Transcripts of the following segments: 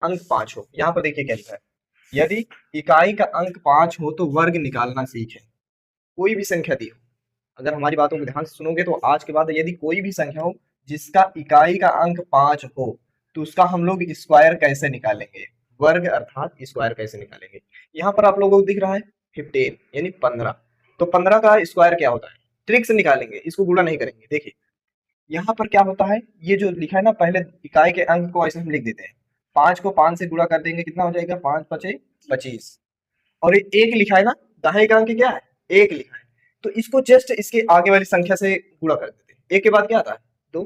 अंक 5 हो। यहाँ पर देखिए क्या लिखा है, यदि इकाई का अंक 5 हो तो वर्ग निकालना सीखें। कोई भी संख्या दी हो, अगर हमारी बातों को ध्यान से सुनोगे तो आज के बाद यदि कोई भी संख्या हो जिसका इकाई का अंक 5 हो तो उसका हम लोग स्क्वायर कैसे निकालेंगे, वर्ग अर्थात स्क्वायर कैसे निकालेंगे। यहाँ पर आप लोगों को दिख रहा है 15 यानी 15, तो 15 का स्क्वायर क्या होता है, ट्रिक से निकालेंगे, इसको गुणा नहीं करेंगे। देखिए यहाँ पर क्या होता है, ये जो लिखा है ना, पहले इकाई के अंक को ऐसे हम लिख देते हैं, 5 को 5 से गुणा कर देंगे, कितना हो जाएगा, 5 पचे 25, और ये एक लिखा है ना, दाहिने का अंक क्या है, एक लिखा है, तो इसको जस्ट इसके आगे वाली संख्या से गुणा कर देते हैं। एक के बाद क्या आता है, दो,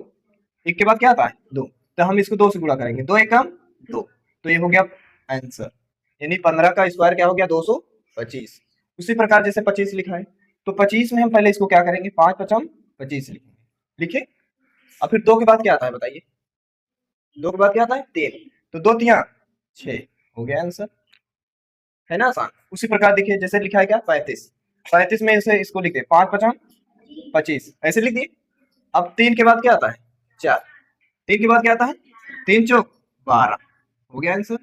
एक के बाद क्या आता है, दो, तो हम इसको 2 से गुणा करेंगे, 2 एकम 2, तो ये हो गया आंसर, यानी 15 का स्क्वायर क्या हो गया, 225। उसी प्रकार जैसे 25 लिखा है, तो 25 में हम पहले इसको क्या करेंगे, 5 पचम 25 लिखेंगे, लिखे। अब फिर 2 के बाद क्या आता है बताइए, 2 के बाद क्या आता है, 3, तो 2 तिया 6, हो गया आंसर, है ना आसान। उसी प्रकार देखिए जैसे लिखा है क्या, 35, 35 में इसे इसको लिख दे, 5 पचम 25, ऐसे लिख दिए। अब 3 के बाद क्या आता है, 4, 3 के बाद क्या आता है, 3 चौक 12, हो गया आंसर।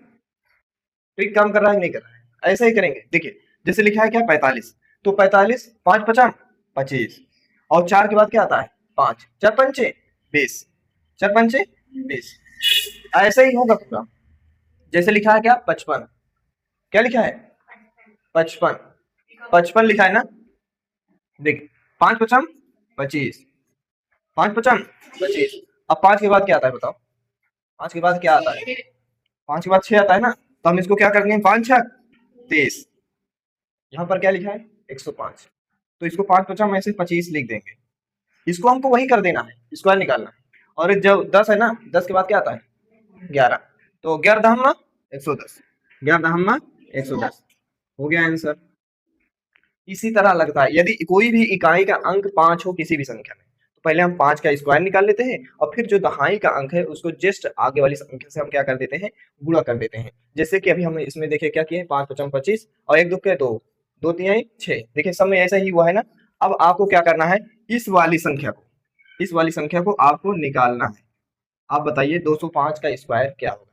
ट्रिक काम कर रहा है नहीं कर रहा है, ऐसा ही करेंगे। देखिए जैसे लिखा है क्या, 45, तो 45 5 पचम 25, और 4 के बाद क्या आता है, 5, 4 पंचे 20, 4 पंचे 20, ऐसे ही होगा पूरा। जैसे लिखा है क्या, 55, क्या लिखा है, 55, 55 लिखा है ना, देख 5 पचम 25, 5 पचम 25, अब 5 के बाद क्या आता है बताओ, 5 के बाद क्या आता है, 5 के बाद 6 आता है ना, तो हम इसको क्या करेंगे, 5 6 30, यहाँ पर क्या लिखा है 105, तो इसको 5 पचम ऐसे 25 लिख देंगे, इसको हमको वही कर देना है, स्क्वायर निकालना है। और जब 10 है ना, 10 के बाद क्या आता है, 11, तो 11 दहम्मा 110, 11 दहम्मा 110, हो गया आंसर। इसी तरह लगता है यदि कोई भी इकाई का अंक 5 हो किसी भी संख्या में, तो पहले हम 5 का स्क्वायर निकाल लेते हैं, और फिर जो दहाई का अंक है उसको जस्ट आगे वाली संख्या से हम क्या कर देते हैं, गुणा कर देते हैं। जैसे कि अभी हम इसमें देखिए क्या किए, 5 पचम 25, और 1 2 के 2, 2 3 6, देखिए सब में ऐसा ही हुआ है ना। अब आपको क्या करना है, इस वाली संख्या को, इस वाली संख्या को आपको निकालना है। आप बताइए 205 का स्क्वायर क्या होगा।